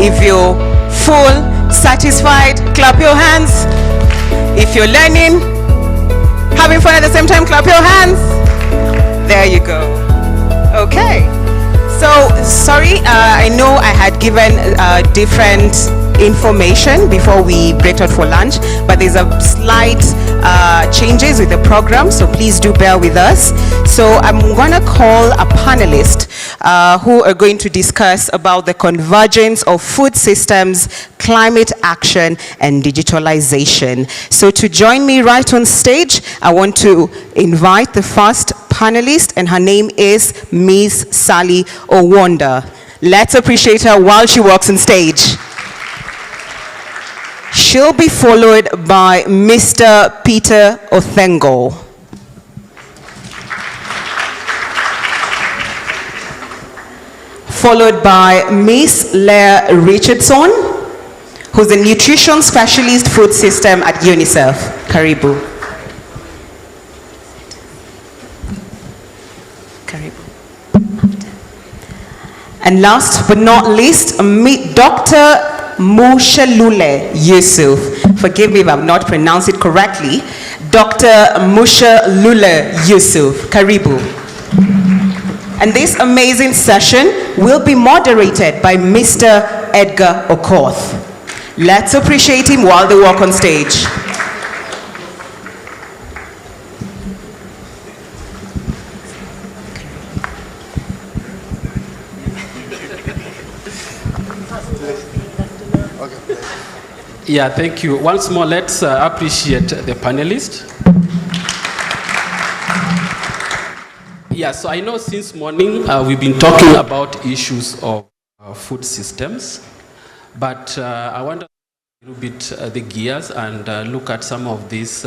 If you're full, satisfied, clap your hands. If you're learning, having fun at the same time, clap your hands. There you go. Okay. So, sorry, I know I had given different information before we break out for lunch, but there's a slight changes with the program, so please do bear with us. So I'm going to call a panelist who are going to discuss about the convergence of food systems, climate action, and digitalization. So to join me right on stage, I want to invite the first panelist, and her name is Ms. Sally Owonda. Let's appreciate her while she walks on stage. She'll be followed by Mr. Peter Othengo. Followed by Miss Leah Richardson, who's a nutrition specialist food system at UNICEF. Karibu. And last but not least, Dr. Mushalule Yusuf. Forgive me if I've not pronounced it correctly. Dr. Mushalule Yusuf. Karibu. And this amazing session will be moderated by Mr. Edgar Okoth. Let's appreciate him while they walk on stage. Yeah, thank you. Once more, let's appreciate the panelists. Yeah, so I know since morning we've been talking about issues of food systems, but I want to a little bit the gears and look at some of these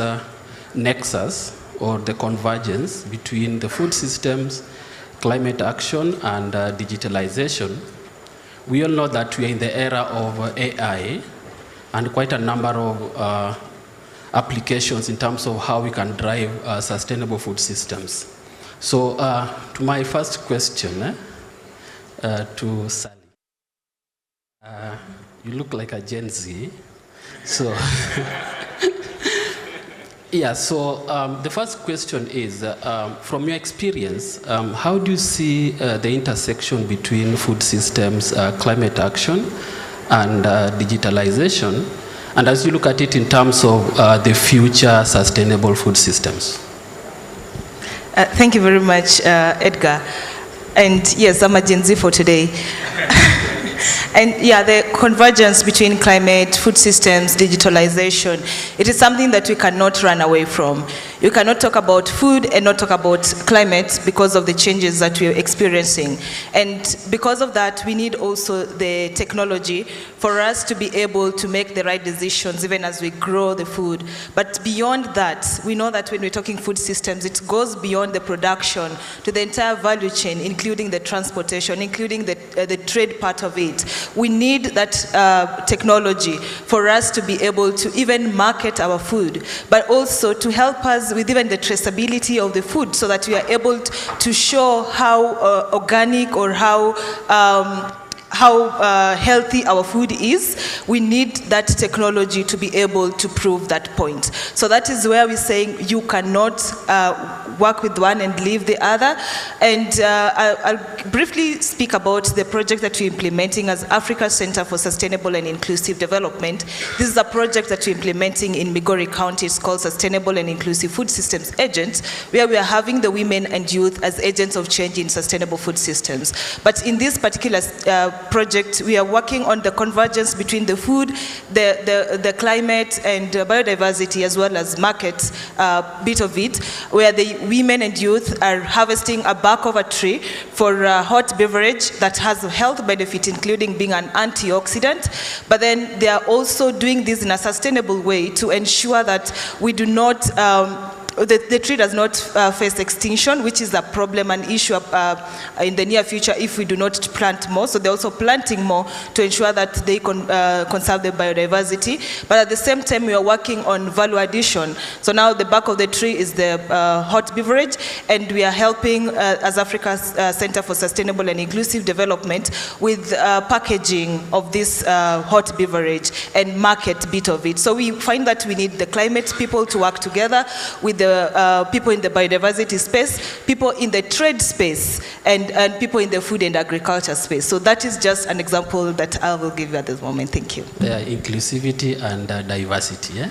nexus or the convergence between the food systems, climate action, and digitalization. We all know that we are in the era of AI, and quite a number of applications in terms of how we can drive sustainable food systems. So to my first question to Sally. You look like a Gen Z. So, yeah, so the first question is, from your experience, how do you see the intersection between food systems, climate action, and digitalization, and as you look at it in terms of the future sustainable food systems? Thank you very much, Edgar. And yes, I'm a Gen Z for today. And yeah, the convergence between climate, food systems, digitalization, it is something that we cannot run away from. You cannot talk about food and not talk about climate because of the changes that we are experiencing. And because of that, we need also the technology for us to be able to make the right decisions even as we grow the food. But beyond that, we know that when we're talking food systems, it goes beyond the production to the entire value chain, including the transportation, including the trade part of it. We need that technology for us to be able to even market our food, but also to help us with even the traceability of the food so that we are able to show how organic or how healthy our food is. We need that technology to be able to prove that point. So that is where we're saying you cannot work with one and leave the other. And I'll briefly speak about the project that we're implementing as Africa Center for Sustainable and Inclusive Development. This is a project that we're implementing in Migori County. It's called Sustainable and Inclusive Food Systems Agents, where we are having the women and youth as agents of change in sustainable food systems. But in this particular project, we are working on the convergence between the food, the climate, and biodiversity, as well as market bit of it, where the women and youth are harvesting a bark of a tree for a hot beverage that has a health benefit, including being an antioxidant. But then they are also doing this in a sustainable way to ensure that we do not the tree does not face extinction, which is a problem, an issue in the near future if we do not plant more. So they're also planting more to ensure that they conserve the biodiversity. But at the same time, we are working on value addition. So now the back of the tree is the hot beverage, and we are helping as Africa's Center for Sustainable and Inclusive Development with packaging of this hot beverage and market bit of it. So we find that we need the climate people to work together with the people in the biodiversity space, people in the trade space, and people in the food and agriculture space. So that is just an example that I will give you at this moment. Thank you. Inclusivity and diversity.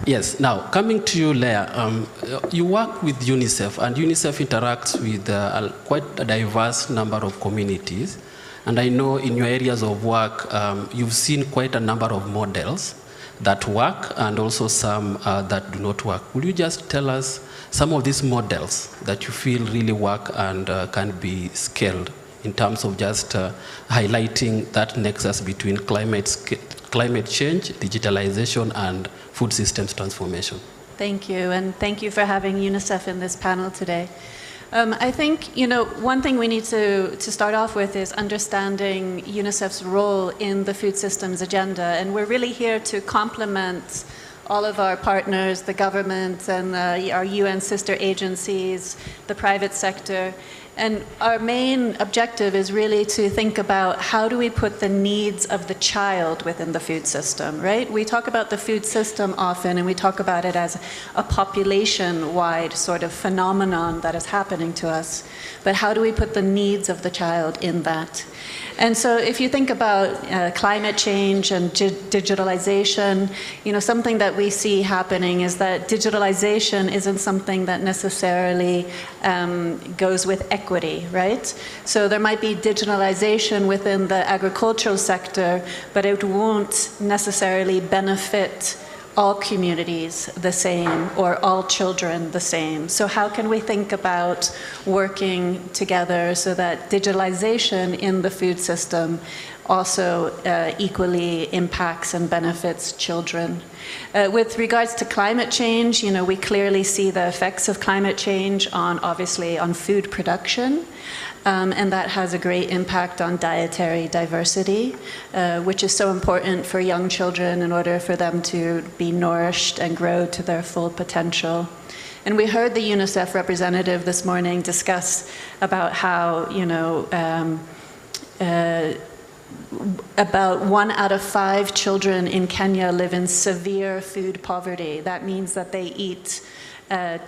Yes, now coming to you, Leah, you work with UNICEF, and UNICEF interacts with quite a diverse number of communities. And I know in your areas of work, you've seen quite a number of models that work and also some that do not work. Will you just tell us some of these models that you feel really work and can be scaled in terms of just highlighting that nexus between climate change, digitalization, and food systems transformation? Thank you, and thank you for having UNICEF in this panel today. I think, one thing we need to start off with is understanding UNICEF's role in the food systems agenda. And we're really here to complement all of our partners, the government and our UN sister agencies, the private sector. And our main objective is really to think about how do we put the needs of the child within the food system, right? We talk about the food system often, and we talk about it as a population-wide sort of phenomenon that is happening to us. But how do we put the needs of the child in that? And so if you think about climate change and digitalization, something that we see happening is that digitalization isn't something that necessarily goes with equity, right? So there might be digitalization within the agricultural sector, but it won't necessarily benefit all communities the same or all children the same. So how can we think about working together so that digitalization in the food system also equally impacts and benefits children? With regards to climate change, we clearly see the effects of climate change obviously on food production. And that has a great impact on dietary diversity, which is so important for young children in order for them to be nourished and grow to their full potential. And we heard the UNICEF representative this morning discuss about how, about 1 out of 5 children in Kenya live in severe food poverty. That means that they eat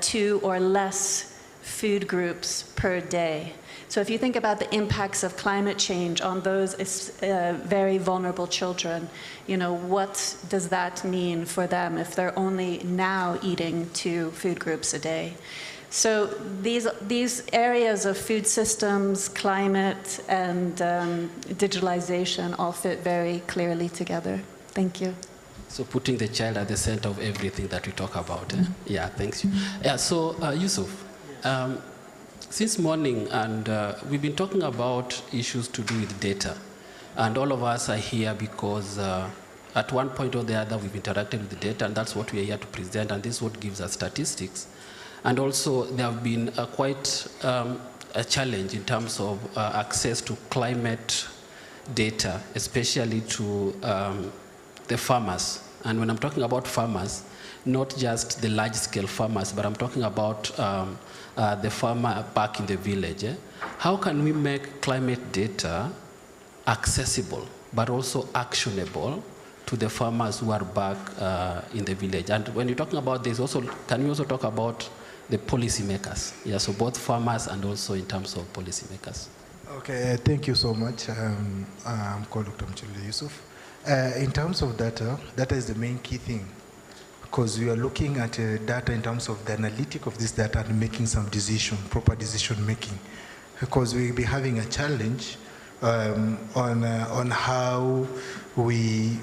2 or less food groups per day. So if you think about the impacts of climate change on those very vulnerable children, what does that mean for them if they're only now eating 2 food groups a day? So these areas of food systems, climate, and digitalization all fit very clearly together. Thank you. So putting the child at the center of everything that we talk about. Yeah, thanks. Yeah, so Yusuf, since morning, and we've been talking about issues to do with data. And all of us are here because at one point or the other, we've interacted with the data, and that's what we are here to present, and this is what gives us statistics. And also, there have been quite a challenge in terms of access to climate data, especially to the farmers. And when I'm talking about farmers, not just the large-scale farmers, but I'm talking about the farmer back in the village. How can we make climate data accessible, but also actionable to the farmers who are back in the village? And when you're talking about this, also, can you also talk about the policymakers? Yeah, so both farmers and also in terms of policymakers. Okay, thank you so much. I'm called Dr. Mchele Yusuf. In terms of data, data is the main key thing, because we are looking at data in terms of the analytic of this data and making some proper decision making, because we'll be having a challenge on how we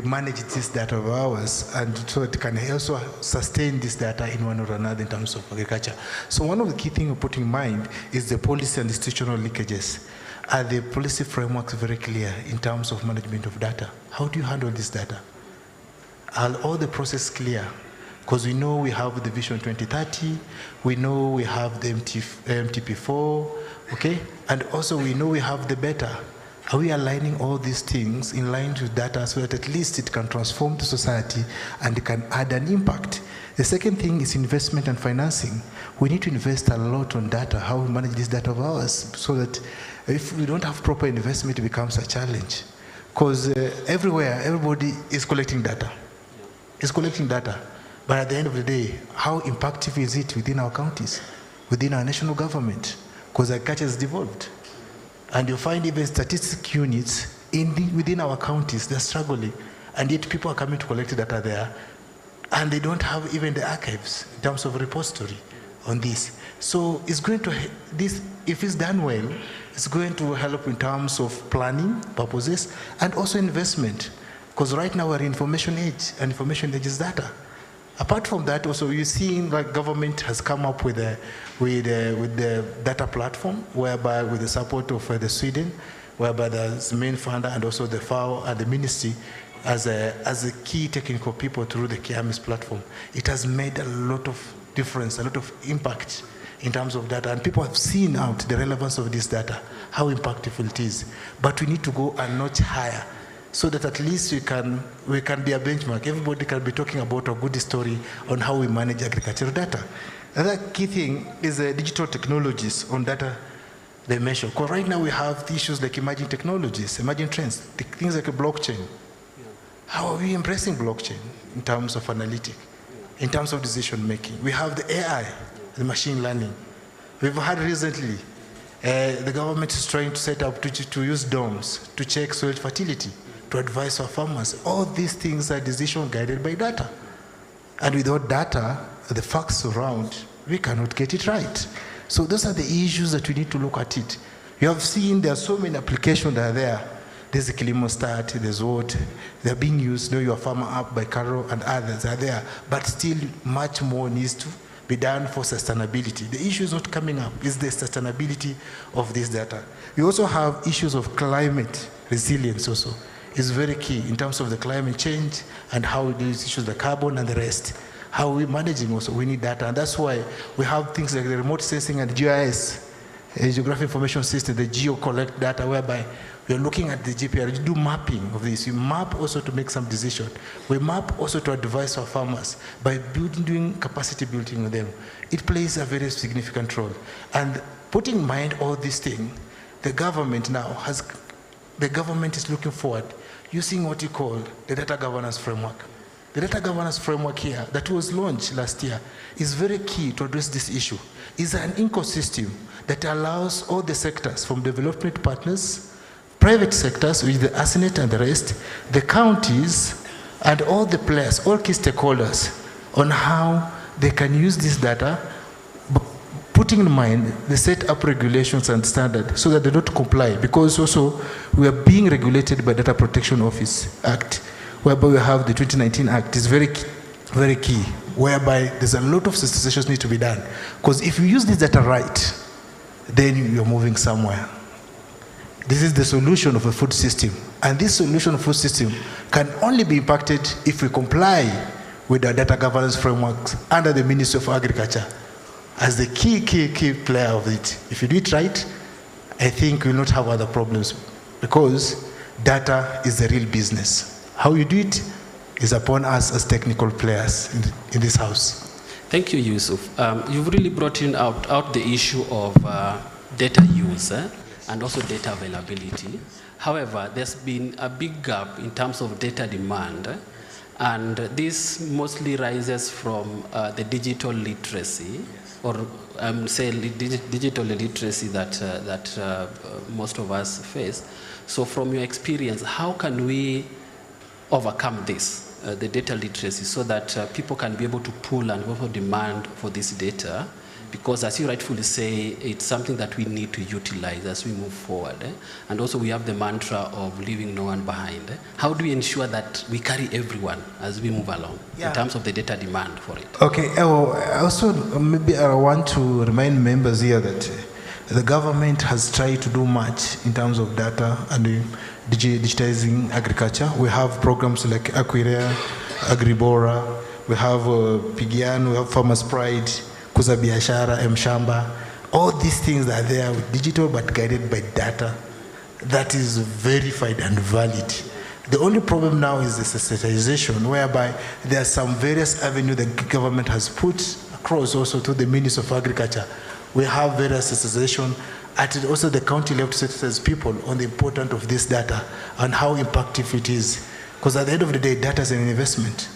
manage this data of ours, and so it can also sustain this data in one or another in terms of agriculture. So one of the key things we put in mind is the policy and institutional leakages. Are the policy frameworks very clear in terms of management of data? How do you handle this data? Are all the process clear? Because we know we have the Vision 2030, we know we have the MTP4, okay? And also we know we have the better. Are we aligning all these things in line with data so that at least it can transform the society and it can add an impact? The second thing is investment and financing. We need to invest a lot on data, how we manage this data of ours, so that if we don't have proper investment, it becomes a challenge. Because everywhere, everybody is collecting data. It's collecting data. But at the end of the day, how impactful is it within our counties, within our national government? Because agriculture has devolved. And you find even statistic units within our counties, they're struggling. And yet people are coming to collect data there, and they don't have even the archives in terms of repository on this. So it's going to, if it's done well, it's going to help in terms of planning purposes and also investment. Because right now we're in information age, and information age is data. Apart from that, also you're seeing like government has come up with the data platform, whereby with the support of the Sweden, whereby the main funder and also the FAO and the ministry as a key technical people through the KIAMIS platform. It has made a lot of difference, a lot of impact in terms of data, and people have seen out the relevance of this data, how impactful it is. But we need to go a notch higher, so that at least we can be a benchmark. Everybody can be talking about a good story on how we manage agricultural data. Another key thing is digital technologies on data dimension. Because right now we have issues like emerging technologies, emerging trends, things like a blockchain. How are we embracing blockchain in terms of analytic, in terms of decision making? We have the AI, the machine learning. We've had recently, the government is trying to set up to use domes to check soil fertility, to advise our farmers. All these things are decision guided by data. And without data, the facts around, we cannot get it right. So those are the issues that we need to look at it. You have seen there are so many applications that are there. There's the Kilimostat, there's what, they're being used, Know Your Farmer app by Carol and others are there, but still much more needs to be done for sustainability. The issue is not coming up, it's the sustainability of this data. We also have issues of climate resilience also. It's very key in terms of the climate change and how we deal with issues like carbon and the rest. How are we managing also? We need data, and that's why we have things like the remote sensing and GIS, Geographic Information System, the geo collect data, whereby we are looking at the GPR, you do mapping of this. We map also to make some decision. We map also to advise our farmers by doing capacity building with them. It plays a very significant role. And putting in mind all these things, the government now the government is looking forward using what you call the data governance framework. The data governance framework here that was launched last year is very key to address this issue. It's an ecosystem that allows all the sectors, from development partners, private sectors with the ASNET and the rest, the counties, and all the players, all key stakeholders, on how they can use this data, putting in mind the set up regulations and standards so that they don't comply, because also we are being regulated by Data Protection Office Act, whereby we have the 2019 Act. Is very key, whereby there's a lot of sensitizations need to be done. Because if you use this data right, then you're moving somewhere. This is the solution of a food system. And this solution of food system can only be impacted if we comply with the data governance frameworks under the Ministry of Agriculture as the key player of it. If you do it right, I think we'll not have other problems, because data is the real business. How you do it is upon us as technical players in this house. Thank you, Yusuf. You've really brought in out the issue of data use and also data availability. However, there's been a big gap in terms of data demand, and this mostly rises from the digital literacy, or say digital literacy that most of us face. So from your experience, how can we overcome this, the data literacy, so that people can be able to pull and also demand for this data? Because as you rightfully say, it's something that we need to utilize as we move forward. And also we have the mantra of leaving no one behind. How do we ensure that we carry everyone as we move along in terms of the data demand for it? Okay, also maybe I want to remind members here that the government has tried to do much in terms of data and digitizing agriculture. We have programs like Aquirea, Agribora, we have Pigian, we have Farmers Pride, Kuza Biashara, Mshamba. All these things are there with digital but guided by data that is verified and valid. The only problem now is the sensitization, whereby there are some various avenues the government has put across also to the Ministry of Agriculture. We have various sensitization at also the county level to sensitize people on the importance of this data and how impactful it is. Because at the end of the day, data is an investment.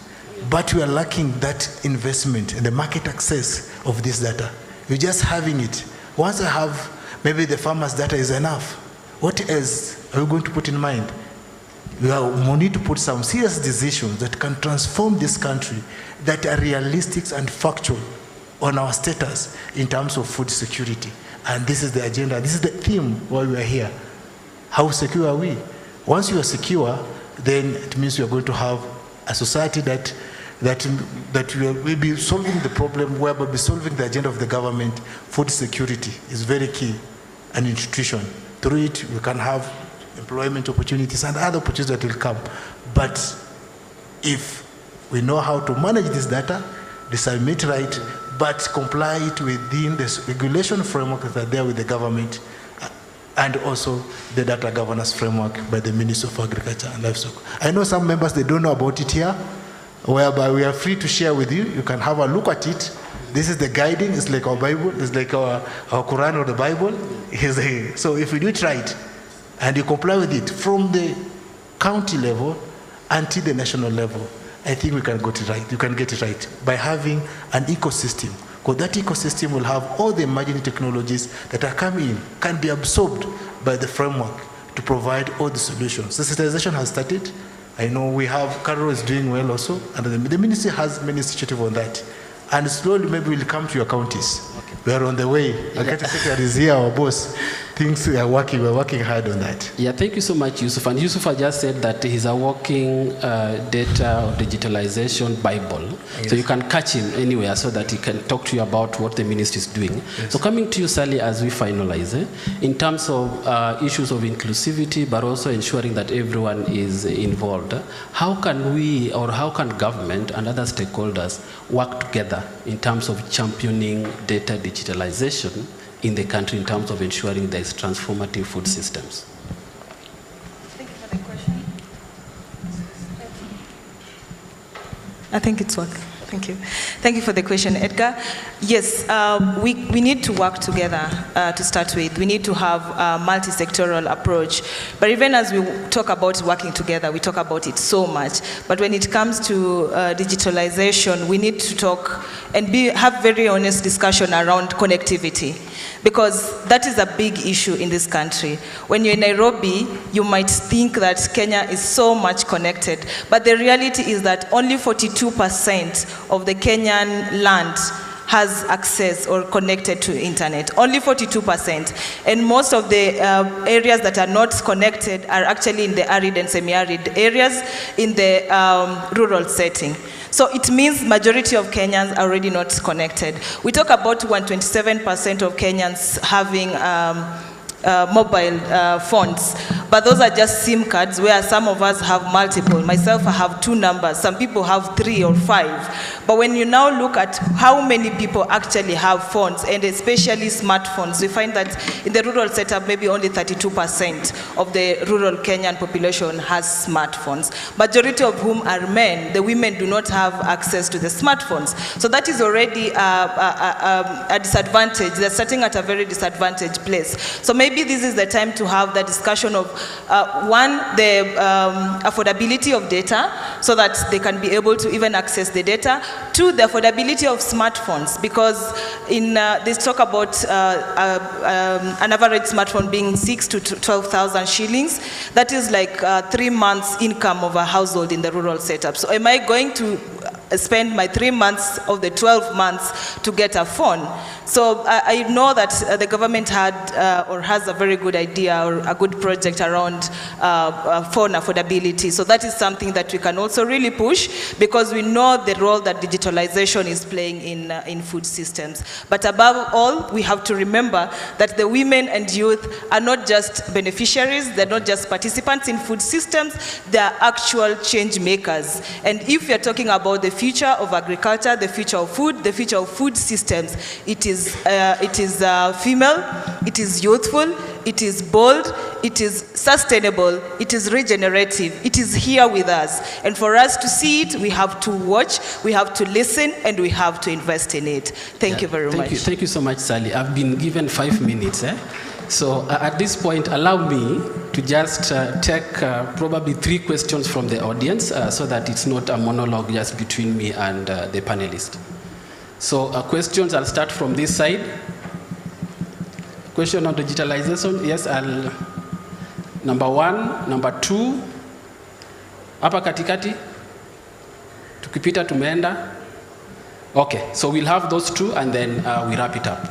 But we are lacking that investment and the market access of this data. We're just having it. Once I have, maybe the farmer's data is enough. What else are we going to put in mind? We need to put some serious decisions that can transform this country, that are realistic and factual on our status in terms of food security. And this is the agenda, this is the theme why we are here. How secure are we? Once you are secure, then it means you are going to have a society that will be solving the problem, whereby we'll be solving the agenda of the government. Food security is very key, and nutrition. Through it, we can have employment opportunities and other opportunities that will come. But if we know how to manage this data, disseminate right, but comply it within the regulation framework that are there with the government, and also the data governance framework by the Ministry of Agriculture and Livestock. I know some members, they don't know about it here, whereby we are free to share with you. You can have a look at it. This is the guiding, it's like our Bible, it's like our Quran or the Bible. So if you do it right, and you comply with it from the county level until the national level, I think we can get it right. You can get it right by having an ecosystem. Because that ecosystem will have all the emerging technologies that are coming in, can be absorbed by the framework to provide all the solutions. Sensitization has started. I know we have, Carol is doing well also, and the ministry has many initiatives on that. And slowly maybe we'll come to your counties. Okay. We are on the way. The Agriculture Secretary is here, our boss. Things we are working hard on that. Yeah, thank you so much, Yusuf. And Yusuf has just said that he's a walking data or digitalization Bible. Yes. So you can catch him anywhere so that he can talk to you about what the ministry is doing. Yes. So coming to you, Sally, as we finalize, in terms of issues of inclusivity, but also ensuring that everyone is involved, how can we, or how can government and other stakeholders work together in terms of championing data digitalization in the country in terms of ensuring there is transformative food systems? Thank you for the question. I think it's working. Thank you. Thank you for the question, Edgar. Yes, we need to work together to start with. We need to have a multi-sectoral approach. But even as we talk about working together, we talk about it so much. But when it comes to digitalization, we need to talk and have very honest discussion around connectivity, because that is a big issue in this country. When you're in Nairobi, you might think that Kenya is so much connected, but the reality is that only 42% of the Kenyan land has access or connected to internet, only 42%. And most of the areas that are not connected are actually in the arid and semi-arid areas in the rural setting. So it means majority of Kenyans are already not connected. We talk about 127% of Kenyans having mobile phones, but those are just SIM cards, where some of us have multiple. Myself, I have 2 numbers. Some people have 3 or 5. But when you now look at how many people actually have phones, and especially smartphones, we find that in the rural setup, maybe only 32% of the rural Kenyan population has smartphones, majority of whom are men. The women do not have access to the smartphones. So that is already a disadvantage. They're starting at a very disadvantaged place. So maybe this is the time to have the discussion of, one, the affordability of data, so that they can be able to even access the data. 2, the affordability of smartphones, because in they talk about an average smartphone being 6,000 to 12,000 shillings. That is like 3 months' income of a household in the rural setup. So am I going to spend my 3 months of the 12 months to get a phone? So I know that the government had or has a very good idea or a good project around phone affordability. So that is something that we can also really push, because we know the role that digitalization is playing in food systems. But above all, we have to remember that the women and youth are not just beneficiaries, they're not just participants in food systems, they're actual change makers. And if you're talking about the future of agriculture, the future of food, the future of food systems. It is female, it is youthful, it is bold, it is sustainable, it is regenerative, it is here with us. And for us to see it, we have to watch, we have to listen, and we have to invest in it. Thank you very much. Thank you so much, Sally. I've been given 5 minutes. So at this point, allow me to just take probably 3 questions from the audience so that it's not a monologue just between me and the panelist. So questions, I'll start from this side. Question on digitalization, yes, number 1, number 2, hapa katikati, tukipita tumeenda. Okay, so we'll have those 2 and then we wrap it up.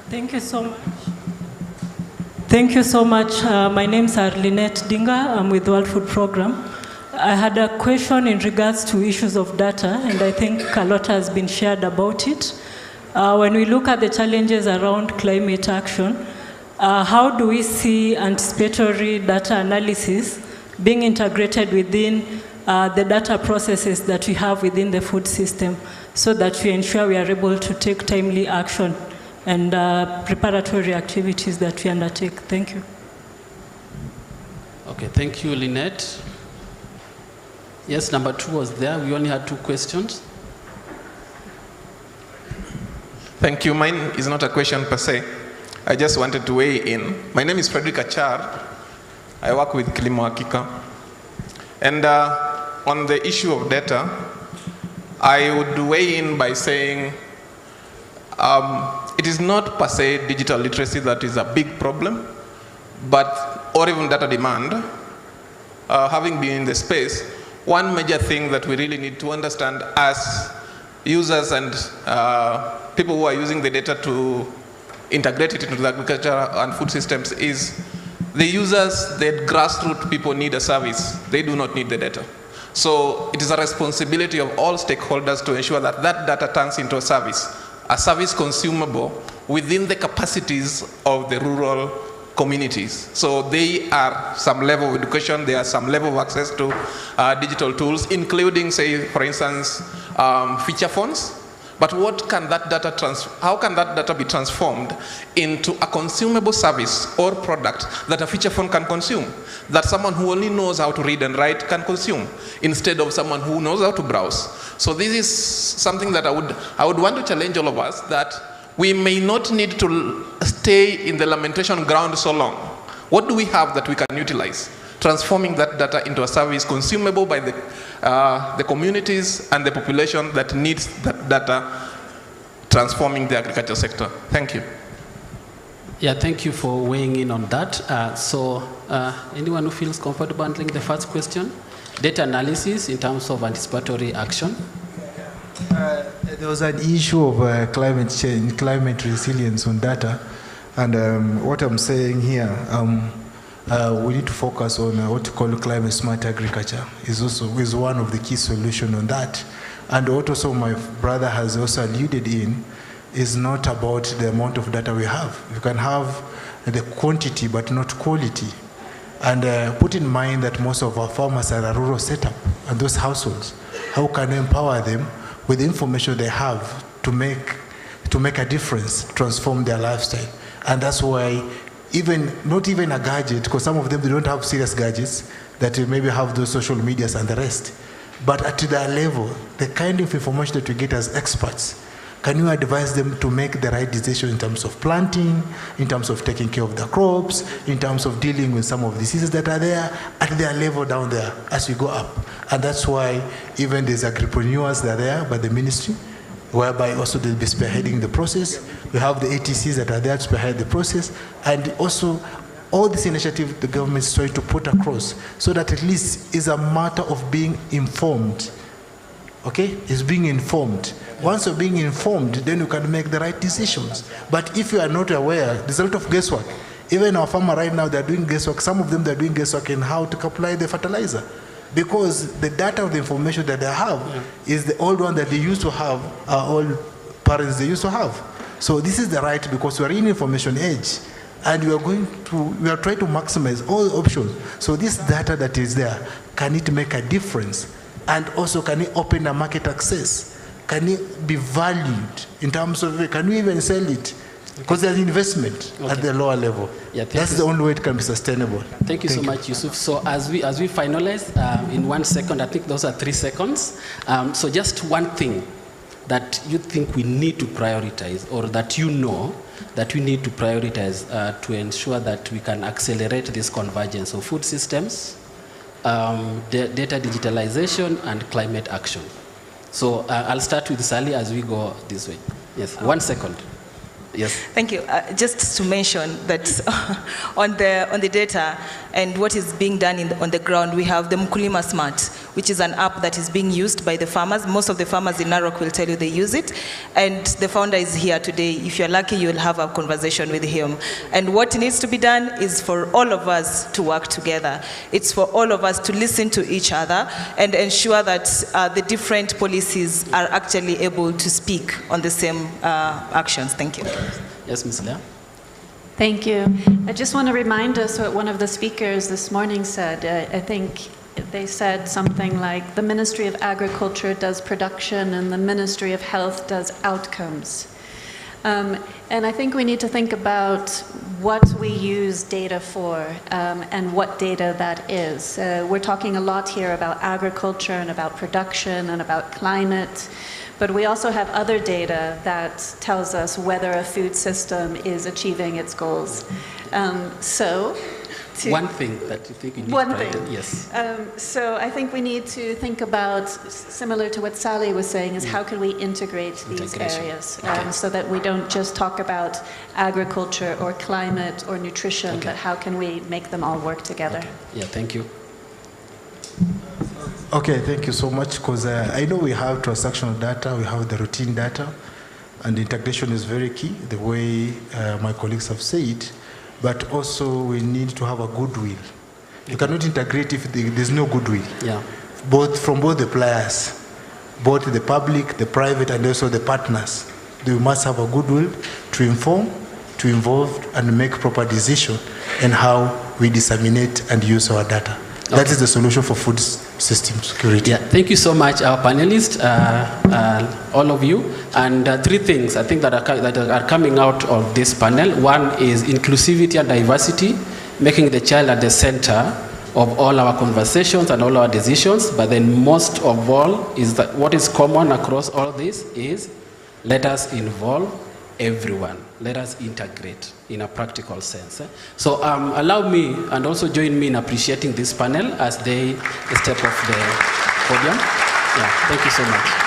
Thank you so much. Thank you so much. My name is Lynette Dinga. I'm with World Food Program. I had a question in regards to issues of data, and I think a lot has been shared about it. When we look at the challenges around climate action, how do we see anticipatory data analysis being integrated within the data processes that we have within the food system so that we ensure we are able to take timely action and preparatory activities that we undertake? Thank you. Okay, thank you, Lynette. Yes, number 2 was there. We only had 2 questions. Thank you. Mine is not a question per se. I just wanted to weigh in. My name is Frederick Achar. I work with Kilimo Hakika. And on the issue of data, I would weigh in by saying it is not per se digital literacy that is a big problem, or even data demand. Having been in the space, one major thing that we really need to understand as users and people who are using the data to integrate it into the agriculture and food systems is the users, the grassroots people need a service. They do not need the data. So it is a responsibility of all stakeholders to ensure that that data turns into a service consumable within the capacities of the rural communities. So they are some level of education, there are some level of access to digital tools, including, say, for instance, feature phones. But what can that data how can that data be transformed into a consumable service or product that a feature phone can consume, that someone who only knows how to read and write can consume, instead of someone who knows how to browse? So this is something that I would want to challenge all of us, that we may not need to stay in the lamentation ground so long. What do we have that we can utilize? Transforming that data into a service consumable by the communities and the population that needs that data, transforming the agriculture sector. Thank you. Yeah, thank you for weighing in on that. Anyone who feels comfortable answering the first question? Data analysis in terms of anticipatory action. There was an issue of climate change, climate resilience on data, and what I'm saying here, we need to focus on what you call climate smart agriculture. Is one of the key solutions on that. And also my brother has also alluded in, is not about the amount of data we have. You can have the quantity but not quality. And put in mind that most of our farmers are a rural setup, and those households, how can we empower them with the information they have to make a difference, transform their lifestyle? And that's why not even a gadget, because some of them, they don't have serious gadgets that maybe have those social medias and the rest. But at their level, the kind of information that we get as experts, can you advise them to make the right decision in terms of planting, in terms of taking care of the crops, in terms of dealing with some of the diseases that are there at their level down there as we go up? And that's why even there's agripreneurs that are there by the ministry, whereby also they'll be spearheading the process. We have the ATCs that are there to spearhead the process, and also all this initiative the government is trying to put across, so that at least it's a matter of being informed. Okay, it's being informed. Once you're being informed, then you can make the right decisions. But if you are not aware, there's a lot of guesswork. Even our farmer right now, they're doing guesswork. Some of them, they're doing guesswork in how to apply the fertilizer, because the data of the information that they have is the old one that they used to have, our old parents they used to have. So this is the right, because we are in information age, and we are trying to maximize all options. So this data that is there, can it make a difference And also, can it open a market access? Can it be valued in terms of, can we even sell it? Because there's investment at the lower level. Yeah, that's the only way it can be sustainable. Thank you so much, Yusuf. So as we finalize, in 1 second, I think those are 3 seconds. So just one thing that you think we need to prioritize, or that you know that we need to prioritize to ensure that we can accelerate this convergence of food systems, data digitalization, and climate action. So I'll start with Sally as we go this way. Yes, 1 second. Yes. Thank you. Just to mention that on the data and what is being done on the ground, we have the Mkulima Smart, which is an app that is being used by the farmers. Most of the farmers in Narok will tell you they use it. And the founder is here today. If you're lucky, you'll have a conversation with him. And what needs to be done is for all of us to work together. It's for all of us to listen to each other and ensure that the different policies are actually able to speak on the same actions. Thank you. Yes, Ms. Leah. Thank you. I just want to remind us what one of the speakers this morning said. I think they said something like, the Ministry of Agriculture does production and the Ministry of Health does outcomes. And I think we need to think about what we use data for and what data that is. We're talking a lot here about agriculture and about production and about climate. But we also have other data that tells us whether a food system is achieving its goals. One thing that you think you need one to thing. Yes. So I think we need to think about, similar to what Sally was saying, is how can we integrate these areas so that we don't just talk about agriculture or climate or nutrition, but how can we make them all work together? Yeah, thank you. Okay, thank you so much, because I know we have transactional data, we have the routine data, and integration is very key, the way my colleagues have said, but also we need to have a goodwill. You cannot integrate if there's no goodwill. Yeah. From both the players, both the public, the private, and also the partners. They must have a goodwill to inform, to involve, and make proper decision in how we disseminate and use our data. Okay. That is the solution for food system security. Yeah, thank you so much, our panelists, all of you. And 3 things I think that are coming out of this panel. One is inclusivity and diversity, making the child at the center of all our conversations and all our decisions. But then most of all is that what is common across all this is let us involve everyone. Let us integrate in a practical sense. So allow me and also join me in appreciating this panel as they step off the podium. Yeah, thank you so much.